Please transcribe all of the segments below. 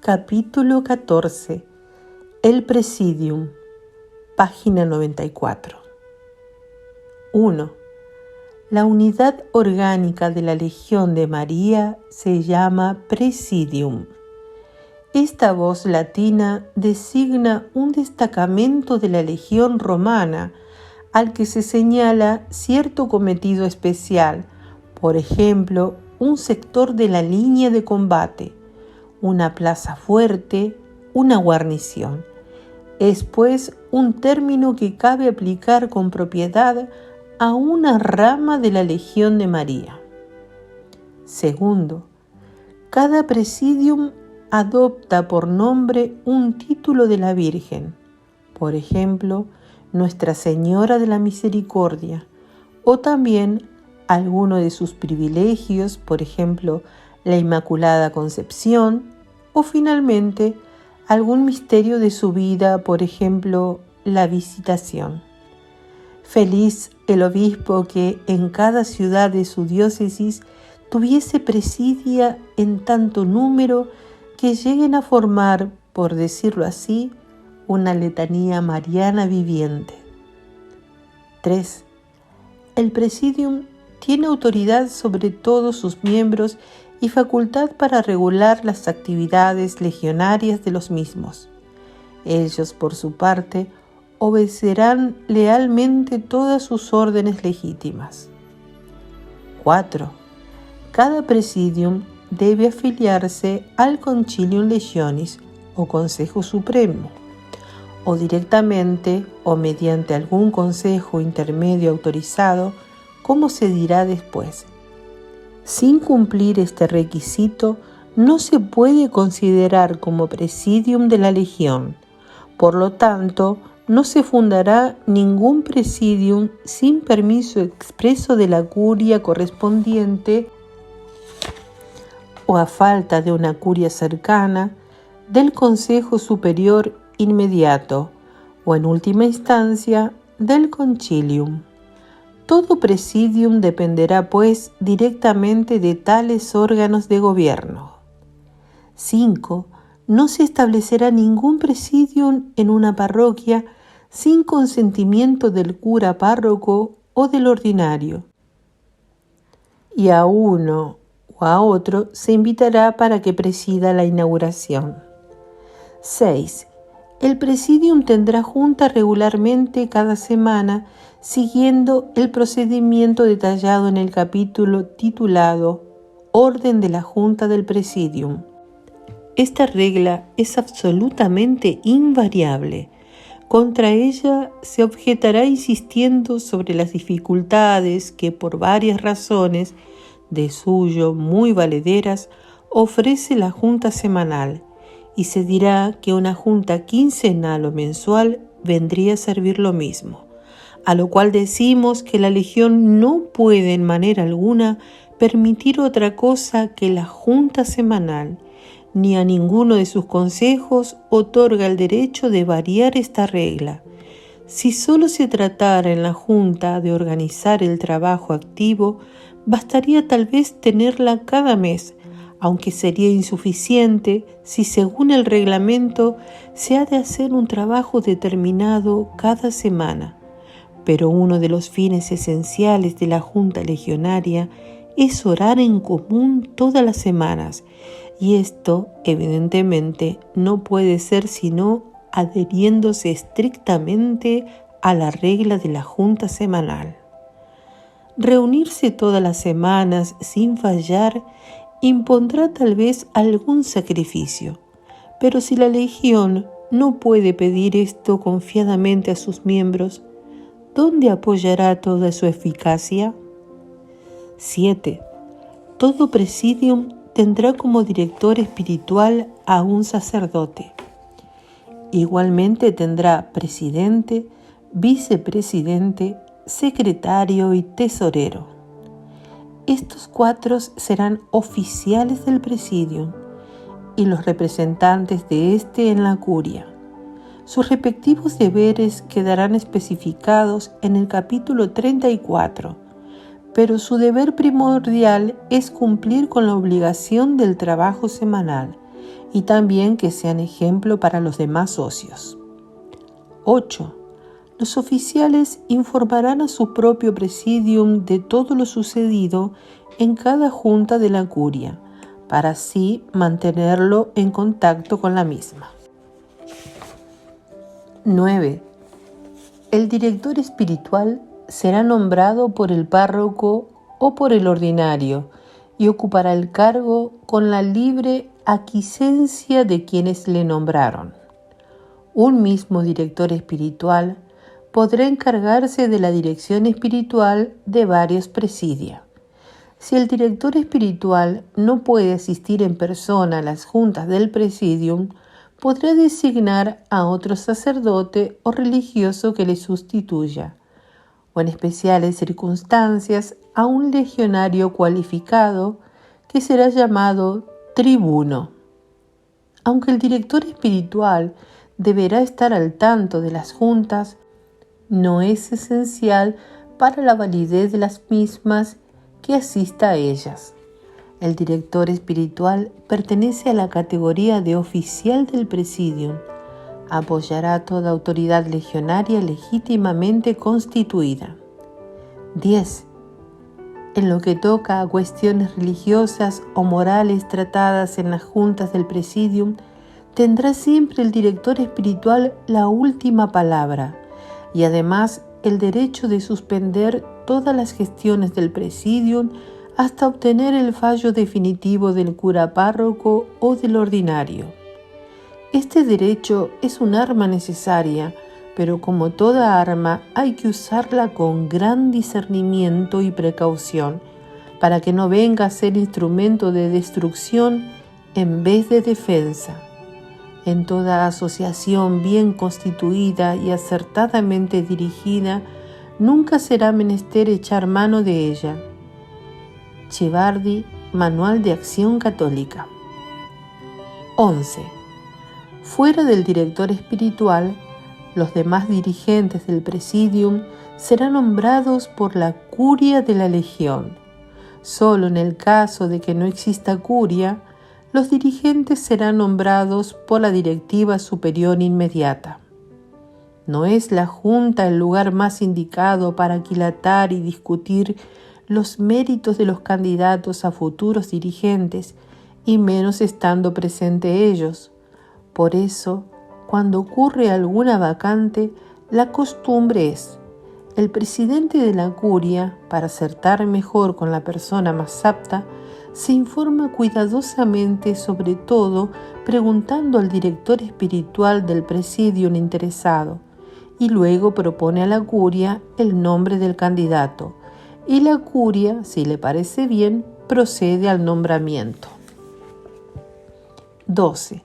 Capítulo 14. El Presidium. Página 94. 1. La unidad orgánica de la Legión de María se llama Presidium. Esta voz latina designa un destacamento de la Legión romana al que se señala cierto cometido especial, por ejemplo, un sector de la línea de combate, una plaza fuerte, una guarnición. Es pues un término que cabe aplicar con propiedad a una rama de la Legión de María. Segundo, cada presidium adopta por nombre un título de la Virgen, por ejemplo, Nuestra Señora de la Misericordia, o también alguno de sus privilegios, por ejemplo, la Inmaculada Concepción, o finalmente algún misterio de su vida, por ejemplo, la Visitación. Feliz el obispo que en cada ciudad de su diócesis tuviese presidia en tanto número que lleguen a formar, por decirlo así, una letanía mariana viviente. 3. El presidium tiene autoridad sobre todos sus miembros y facultad para regular las actividades legionarias de los mismos. Ellos, por su parte, obedecerán lealmente todas sus órdenes legítimas. 4. Cada presidium debe afiliarse al Concilium Legionis o Consejo Supremo, o directamente o mediante algún consejo intermedio autorizado, como se dirá después. Sin cumplir este requisito, no se puede considerar como presidium de la Legión. Por lo tanto, no se fundará ningún presidium sin permiso expreso de la curia correspondiente o a falta de una curia cercana, del Consejo Superior inmediato o en última instancia del Concilium. Todo presidium dependerá pues directamente de tales órganos de gobierno. 5. No se establecerá ningún presidium en una parroquia sin consentimiento del cura párroco o del ordinario, y a uno o a otro se invitará para que presida la inauguración. 6. El presidium tendrá junta regularmente cada semana, siguiendo el procedimiento detallado en el capítulo titulado Orden de la Junta del Presidium. Esta regla es absolutamente invariable. Contra ella se objetará insistiendo sobre las dificultades que por varias razones, de suyo muy valederas, ofrece la Junta semanal, y se dirá que una junta quincenal o mensual vendría a servir lo mismo, a lo cual decimos que la Legión no puede en manera alguna permitir otra cosa que la junta semanal, ni a ninguno de sus consejos otorga el derecho de variar esta regla. Si solo se tratara en la junta de organizar el trabajo activo, bastaría tal vez tenerla cada mes, aunque sería insuficiente si según el reglamento se ha de hacer un trabajo determinado cada semana. Pero uno de los fines esenciales de la Junta Legionaria es orar en común todas las semanas, y esto evidentemente no puede ser sino adheriéndose estrictamente a la regla de la Junta semanal. Reunirse todas las semanas sin fallar impondrá tal vez algún sacrificio, pero si la Legión no puede pedir esto confiadamente a sus miembros, ¿dónde apoyará toda su eficacia? 7. Todo presidium tendrá como director espiritual a un sacerdote. Igualmente tendrá presidente, vicepresidente, secretario y tesorero. Estos 4 serán oficiales del presidium y los representantes de éste en la curia. Sus respectivos deberes quedarán especificados en el capítulo 34, pero su deber primordial es cumplir con la obligación del trabajo semanal y también que sean ejemplo para los demás socios. 8. Los oficiales informarán a su propio presidium de todo lo sucedido en cada junta de la curia, para así mantenerlo en contacto con la misma. 9. El director espiritual será nombrado por el párroco o por el ordinario y ocupará el cargo con la libre aquiescencia de quienes le nombraron. Un mismo director espiritual podrá encargarse de la dirección espiritual de varios presidia. Si el director espiritual no puede asistir en persona a las juntas del presidium, podrá designar a otro sacerdote o religioso que le sustituya, o en especiales circunstancias a un legionario cualificado que será llamado tribuno. Aunque el director espiritual deberá estar al tanto de las juntas, no es esencial para la validez de las mismas que asista a ellas. El director espiritual pertenece a la categoría de oficial del presidium. Apoyará toda autoridad legionaria legítimamente constituida. 10. En lo que toca a cuestiones religiosas o morales tratadas en las juntas del presidium, tendrá siempre el director espiritual la última palabra y además el derecho de suspender todas las gestiones del presidium hasta obtener el fallo definitivo del cura párroco o del ordinario. Este derecho es un arma necesaria, pero como toda arma hay que usarla con gran discernimiento y precaución para que no venga a ser instrumento de destrucción en vez de defensa. En toda asociación bien constituida y acertadamente dirigida, nunca será menester echar mano de ella. Chevardi, Manual de Acción Católica. 11. Fuera del director espiritual, los demás dirigentes del presidium serán nombrados por la curia de la legión. Solo en el caso de que no exista curia, los dirigentes serán nombrados por la directiva superior inmediata. No es la junta el lugar más indicado para aquilatar y discutir los méritos de los candidatos a futuros dirigentes, y menos estando presente ellos. Por eso, cuando ocurre alguna vacante, la costumbre es: el presidente de la curia, para acertar mejor con la persona más apta, se informa cuidadosamente, sobre todo preguntando al director espiritual del presidium interesado, y luego propone a la curia el nombre del candidato, y la curia, si le parece bien, procede al nombramiento. 12.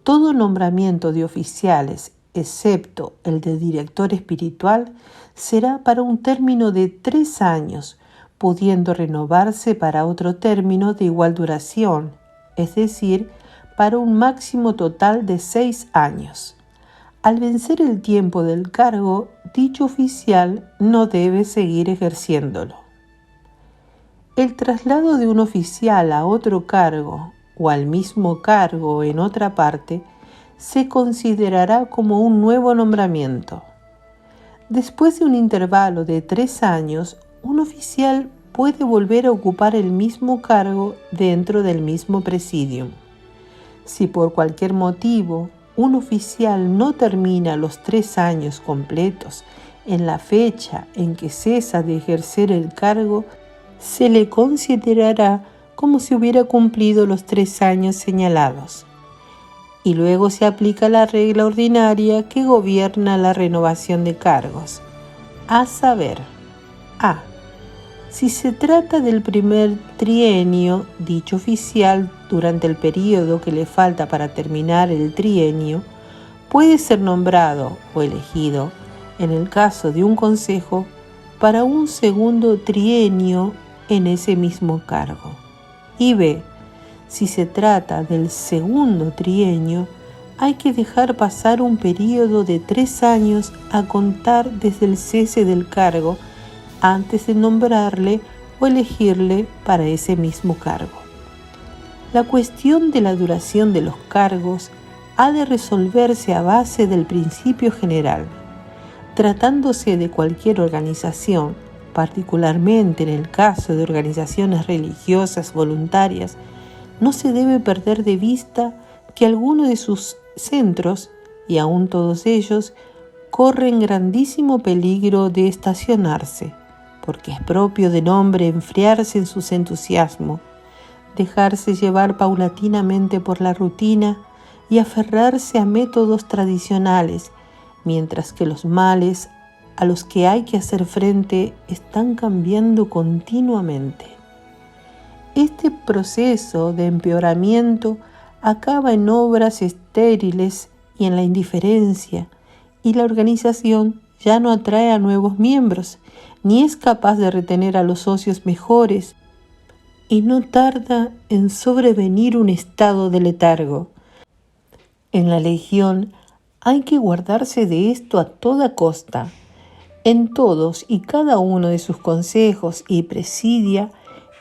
Todo nombramiento de oficiales, excepto el de director espiritual, será para un término de 3 años, pudiendo renovarse para otro término de igual duración, es decir, para un máximo total de 6 años. Al vencer el tiempo del cargo, dicho oficial no debe seguir ejerciéndolo. El traslado de un oficial a otro cargo o al mismo cargo en otra parte se considerará como un nuevo nombramiento. Después de un intervalo de 3 años, un oficial puede volver a ocupar el mismo cargo dentro del mismo presidium. Si por cualquier motivo un oficial no termina los 3 años completos en la fecha en que cesa de ejercer el cargo, se le considerará como si hubiera cumplido los 3 años señalados. Y luego se aplica la regla ordinaria que gobierna la renovación de cargos, a saber: a. Si se trata del primer trienio, dicho oficial, durante el periodo que le falta para terminar el trienio, puede ser nombrado o elegido, en el caso de un consejo, para un segundo trienio en ese mismo cargo. Y b. Si se trata del segundo trienio, hay que dejar pasar un período de 3 años a contar desde el cese del cargo antes de nombrarle o elegirle para ese mismo cargo. la cuestión de la duración de los cargos ha de resolverse a base del principio general. Tratándose de cualquier organización, particularmente en el caso de organizaciones religiosas voluntarias, no se debe perder de vista que algunos de sus centros, y aun todos ellos, corren grandísimo peligro de estacionarse, porque es propio del hombre enfriarse en sus entusiasmos, dejarse llevar paulatinamente por la rutina y aferrarse a métodos tradicionales, mientras que los males a los que hay que hacer frente están cambiando continuamente. Este proceso de empeoramiento acaba en obras estériles y en la indiferencia, y la organización ya no atrae a nuevos miembros, ni es capaz de retener a los socios mejores, y no tarda en sobrevenir un estado de letargo. En la Legión hay que guardarse de esto a toda costa. En todos y cada uno de sus consejos y presidia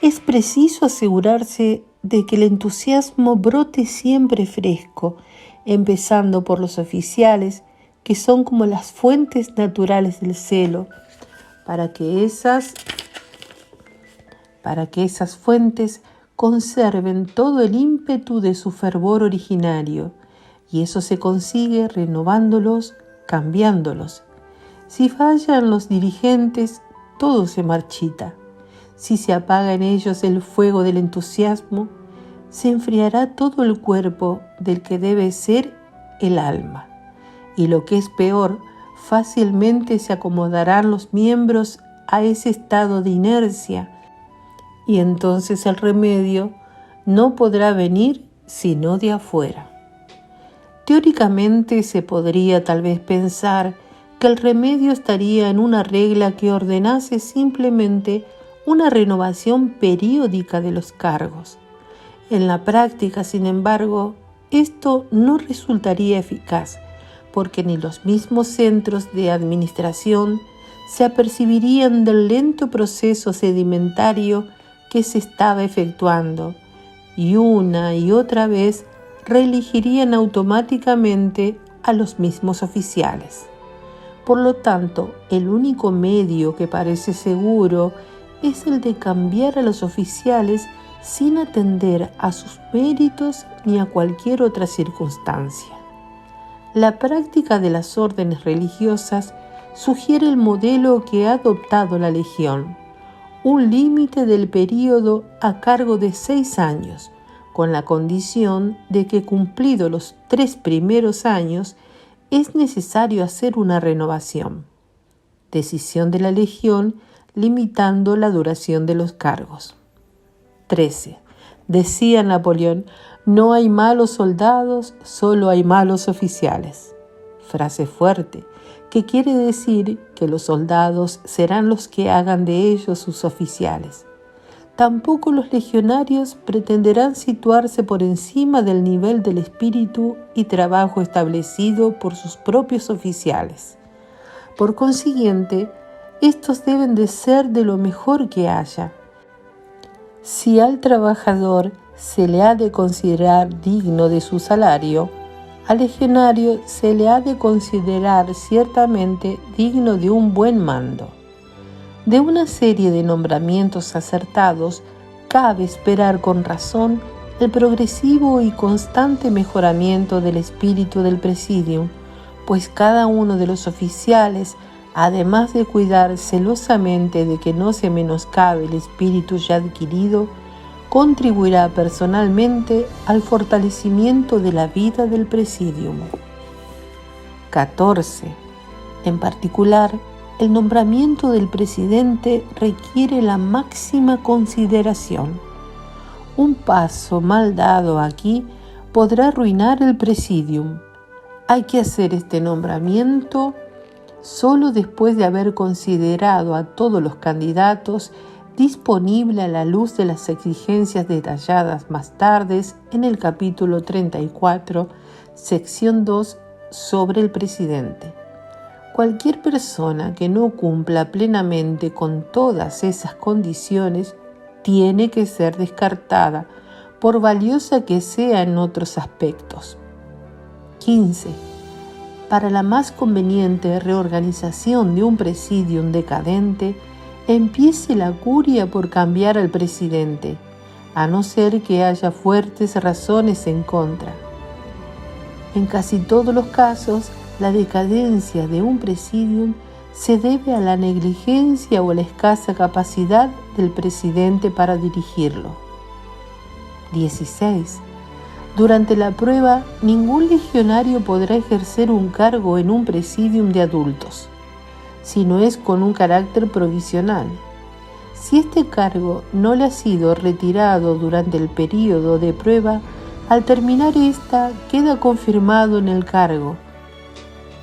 es preciso asegurarse de que el entusiasmo brote siempre fresco, empezando por los oficiales, que son como las fuentes naturales del celo, para que esas fuentes conserven todo el ímpetu de su fervor originario, y eso se consigue renovándolos, cambiándolos. Si fallan los dirigentes, todo se marchita. Si se apaga en ellos el fuego del entusiasmo, se enfriará todo el cuerpo del que debe ser el alma. Y lo que es peor, fácilmente se acomodarán los miembros a ese estado de inercia, y entonces el remedio no podrá venir sino de afuera. Teóricamente se podría tal vez pensar que el remedio estaría en una regla que ordenase simplemente una renovación periódica de los cargos. En la práctica, sin embargo, esto no resultaría eficaz, porque ni los mismos centros de administración se apercibirían del lento proceso sedimentario que se estaba efectuando, y una y otra vez reelegirían automáticamente a los mismos oficiales. Por lo tanto, el único medio que parece seguro es el de cambiar a los oficiales sin atender a sus méritos ni a cualquier otra circunstancia. La práctica de las órdenes religiosas sugiere el modelo que ha adoptado la Legión, un límite del período a cargo de 6 años, con la condición de que cumplidos los 3 primeros años es necesario hacer una renovación. Decisión de la Legión limitando la duración de los cargos. 13. Decía Napoleón: no hay malos soldados, solo hay malos oficiales. Frase fuerte, que quiere decir que los soldados serán los que hagan de ellos sus oficiales. Tampoco los legionarios pretenderán situarse por encima del nivel del espíritu y trabajo establecido por sus propios oficiales. Por consiguiente, estos deben de ser de lo mejor que haya. Si al trabajador se le ha de considerar digno de su salario, al legionario se le ha de considerar ciertamente digno de un buen mando. De una serie de nombramientos acertados, cabe esperar con razón el progresivo y constante mejoramiento del espíritu del presidium, pues cada uno de los oficiales, además de cuidar celosamente de que no se menoscabe el espíritu ya adquirido, contribuirá personalmente al fortalecimiento de la vida del presidium. 14. En particular, el nombramiento del presidente requiere la máxima consideración. Un paso mal dado aquí podrá arruinar el presidium. Hay que hacer este nombramiento solo después de haber considerado a todos los candidatos, disponible a la luz de las exigencias detalladas más tarde en el capítulo 34, sección 2, sobre el presidente. Cualquier persona que no cumpla plenamente con todas esas condiciones tiene que ser descartada, por valiosa que sea en otros aspectos. 15. Para la más conveniente reorganización de un presidium decadente, empiece la curia por cambiar al presidente, a no ser que haya fuertes razones en contra. En casi todos los casos, la decadencia de un presidium se debe a la negligencia o a la escasa capacidad del presidente para dirigirlo. 16. Durante la prueba, ningún legionario podrá ejercer un cargo en un presidium de adultos, si no es con un carácter provisional. Si este cargo no le ha sido retirado durante el período de prueba, al terminar esta queda confirmado en el cargo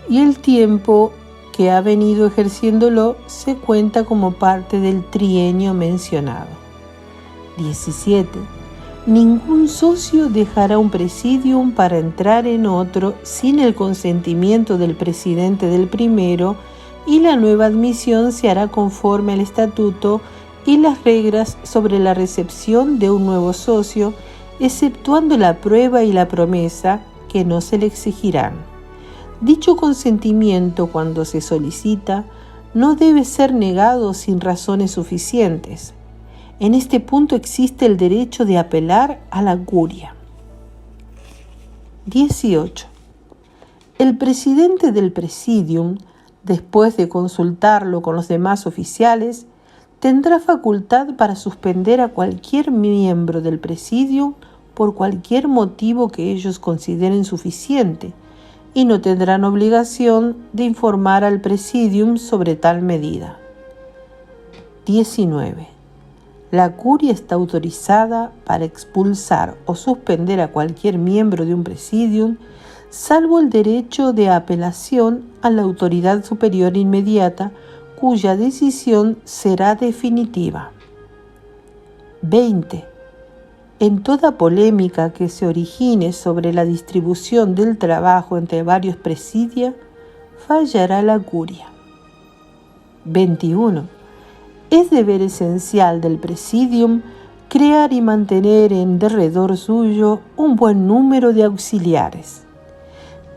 y el tiempo que ha venido ejerciéndolo se cuenta como parte del trienio mencionado. 17. Ningún socio dejará un presidium para entrar en otro sin el consentimiento del presidente del primero, y la nueva admisión se hará conforme al estatuto y las reglas sobre la recepción de un nuevo socio, exceptuando la prueba y la promesa, que no se le exigirán. Dicho consentimiento, cuando se solicita, no debe ser negado sin razones suficientes. En este punto existe el derecho de apelar a la curia. 18. El presidente del presidium, después de consultarlo con los demás oficiales, tendrá facultad para suspender a cualquier miembro del presidium por cualquier motivo que ellos consideren suficiente, y no tendrán obligación de informar al presidium sobre tal medida. 19. La curia está autorizada para expulsar o suspender a cualquier miembro de un presidium, salvo el derecho de apelación a la autoridad superior inmediata, cuya decisión será definitiva. 20. En toda polémica que se origine sobre la distribución del trabajo entre varios presidia, fallará la curia. 21. Es deber esencial del presidium crear y mantener en derredor suyo un buen número de auxiliares.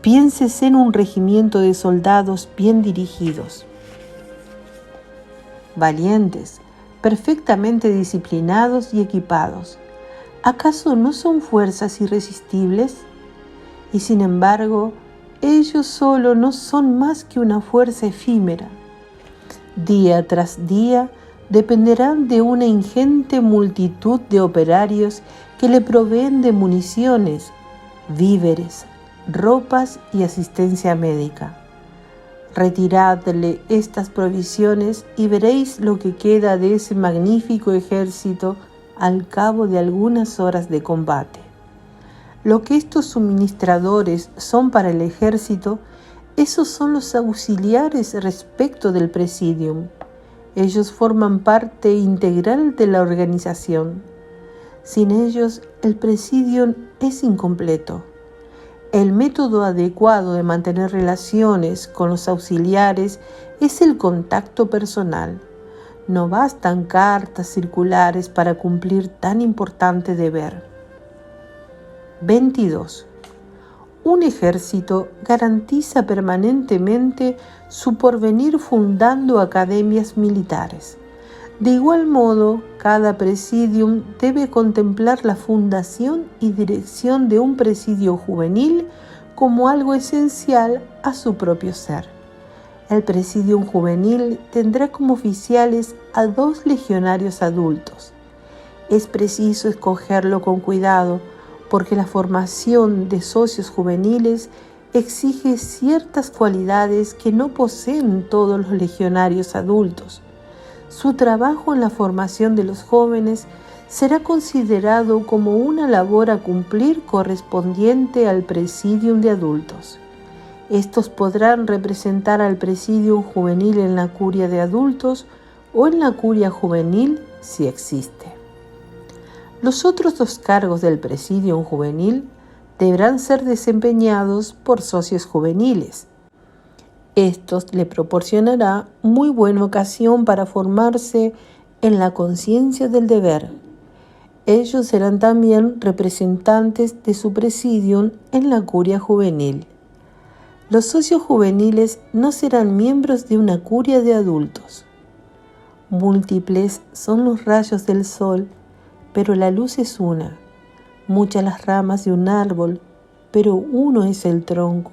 Piénsese en un regimiento de soldados bien dirigidos, valientes, perfectamente disciplinados y equipados. ¿Acaso no son fuerzas irresistibles? Y sin embargo, ellos solo no son más que una fuerza efímera. Día tras día dependerán de una ingente multitud de operarios que le proveen de municiones, víveres, ropas y asistencia médica. Retiradle estas provisiones y veréis lo que queda de ese magnífico ejército al cabo de algunas horas de combate. Lo que estos suministradores son para el ejército, esos son los auxiliares respecto del presidium. Ellos forman parte integral de la organización. Sin ellos, el presidium es incompleto. El método adecuado de mantener relaciones con los auxiliares es el contacto personal. No bastan cartas circulares para cumplir tan importante deber. 22. Un ejército garantiza permanentemente su porvenir fundando academias militares. De igual modo, cada presidium debe contemplar la fundación y dirección de un presidio juvenil como algo esencial a su propio ser. El presidium juvenil tendrá como oficiales a 2 legionarios adultos. Es preciso escogerlo con cuidado, porque la formación de socios juveniles exige ciertas cualidades que no poseen todos los legionarios adultos. Su trabajo en la formación de los jóvenes será considerado como una labor a cumplir correspondiente al presidium de adultos. Estos podrán representar al presidium juvenil en la curia de adultos o en la curia juvenil si existe. Los otros 2 cargos del presidium juvenil deberán ser desempeñados por socios juveniles. Estos le proporcionará muy buena ocasión para formarse en la conciencia del deber. Ellos serán también representantes de su presidium en la curia juvenil. Los socios juveniles no serán miembros de una curia de adultos. Múltiples son los rayos del sol, pero la luz es una. Muchas las ramas de un árbol, pero uno es el tronco,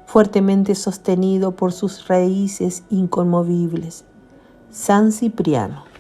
fuertemente sostenido por sus raíces inconmovibles. San Cipriano.